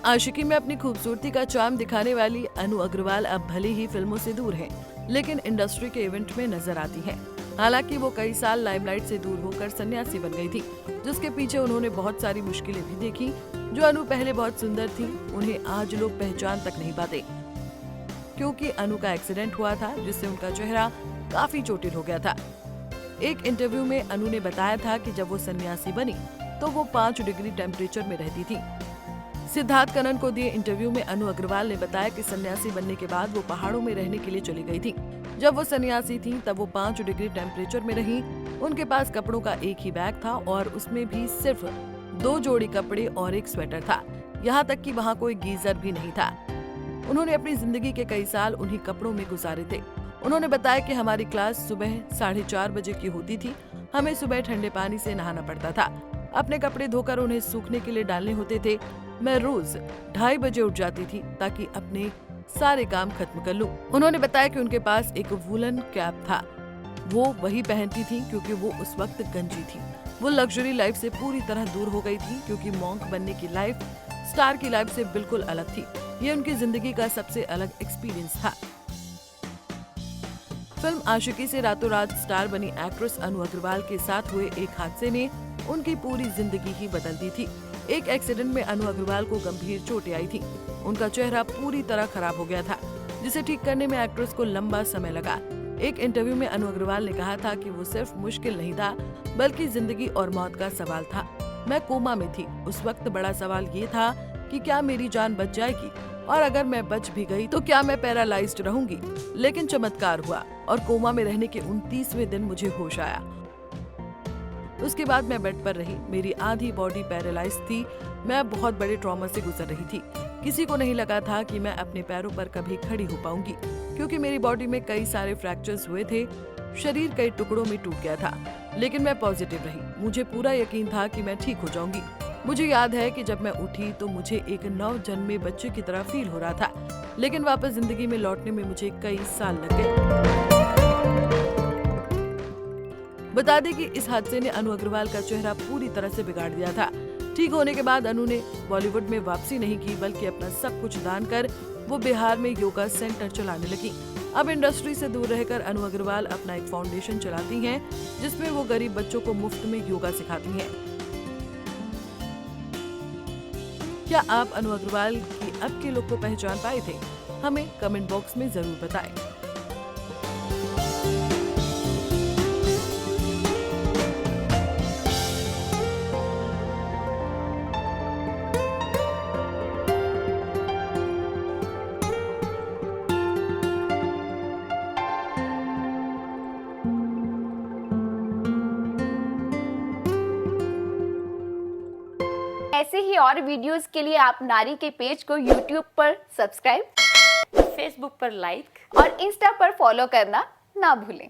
आशिकी में अपनी खूबसूरती का चार्म दिखाने वाली अनु अग्रवाल अब भले ही फिल्मों से दूर हैं, लेकिन इंडस्ट्री के इवेंट में नजर आती हैं। हालांकि वो कई साल लाइमलाइट से दूर होकर सन्यासी बन गई थी, जिसके पीछे उन्होंने बहुत सारी मुश्किलें भी देखी। जो अनु पहले बहुत सुंदर थी, उन्हें आज लोग पहचान तक नहीं पाते, क्योंकि अनु का एक्सीडेंट हुआ था, जिससे उनका चेहरा काफी चोटिल हो गया था। एक इंटरव्यू में अनु ने बताया था कि जब वो सन्यासी बनी तो वो 5 डिग्री टेम्परेचर में रहती थी। सिद्धार्थ कनन को दिए इंटरव्यू में अनु अग्रवाल ने बताया कि सन्यासी बनने के बाद वो पहाड़ों में रहने के लिए चली गई थी। जब वो सन्यासी थी तब वो 5 डिग्री टेम्परेचर में रही। उनके पास कपड़ों का एक ही बैग था और उसमें भी सिर्फ 2 जोड़ी कपड़े और एक स्वेटर था। यहाँ तक कि वहाँ कोई गीजर भी नहीं था। उन्होंने अपनी जिंदगी के कई साल उन्हीं कपड़ों में गुजारे थे। उन्होंने बताया कि हमारी क्लास सुबह 4:30 बजे की होती थी। हमें सुबह ठंडे पानी से नहाना पड़ता था। अपने कपड़े धोकर उन्हें सूखने के लिए डालने होते थे। मैं रोज 2:30 बजे उठ जाती थी ताकि अपने सारे काम खत्म कर लूं। उन्होंने बताया कि उनके पास एक वूलन कैप था, वो वही पहनती थी क्योंकि वो उस वक्त गंजी थी। वो लग्जरी लाइफ से पूरी तरह दूर हो गई थी, क्योंकि मॉन्क बनने की लाइफ स्टार की लाइफ से बिल्कुल अलग थी। ये उनकी जिंदगी का सबसे अलग एक्सपीरियंस था। फिल्म आशिकी से रातों रात स्टार बनी एक्ट्रेस अनु अग्रवाल के साथ हुए एक हादसे ने उनकी पूरी जिंदगी ही बदल दी थी। एक एक्सीडेंट में अनु अग्रवाल को गंभीर चोटें आई थी। उनका चेहरा पूरी तरह खराब हो गया था, जिसे ठीक करने में एक्ट्रेस को लंबा समय लगा। एक इंटरव्यू में अनु अग्रवाल ने कहा था कि वो सिर्फ मुश्किल नहीं था, बल्कि जिंदगी और मौत का सवाल था। मैं कोमा में थी। उस वक्त बड़ा सवाल ये था कि क्या मेरी जान बच जाएगी, और अगर मैं बच भी गई तो क्या मैं पैरालाइज्ड रहूंगी। लेकिन चमत्कार हुआ और कोमा में रहने के 29वें दिन मुझे होश आया। उसके बाद मैं बेड पर रही। मेरी आधी बॉडी पैरालाइज थी। मैं बहुत बड़े ट्रॉमा से गुजर रही थी। किसी को नहीं लगा था कि मैं अपने पैरों पर कभी खड़ी हो पाऊंगी, क्योंकि मेरी बॉडी में कई सारे फ्रैक्चर्स हुए थे। शरीर कई टुकड़ों में टूट गया था, लेकिन मैं पॉजिटिव रही। मुझे पूरा यकीन था कि मैं ठीक हो जाऊंगी। मुझे याद है कि जब मैं उठी तो मुझे एक नवजन्मे बच्चे की तरह फील हो रहा था, लेकिन वापस जिंदगी में लौटने में मुझे कई साल लग गए। बता दें कि इस हादसे ने अनु अग्रवाल का चेहरा पूरी तरह से बिगाड़ दिया था। ठीक होने के बाद अनु ने बॉलीवुड में वापसी नहीं की, बल्कि अपना सब कुछ दान कर वो बिहार में योगा सेंटर चलाने लगी। अब इंडस्ट्री से दूर रहकर अनु अग्रवाल अपना एक फाउंडेशन चलाती हैं, जिसमें वो गरीब बच्चों को मुफ्त में योगा सिखाती हैं। क्या आप अनु अग्रवाल की अब के लुक को पहचान पाए थे? हमें कमेंट बॉक्स में जरूर बताएं। ऐसे ही और वीडियोस के लिए आप नारी के पेज को YouTube पर सब्सक्राइब, फेसबुक पर लाइक और इंस्टा पर फॉलो करना ना भूलें।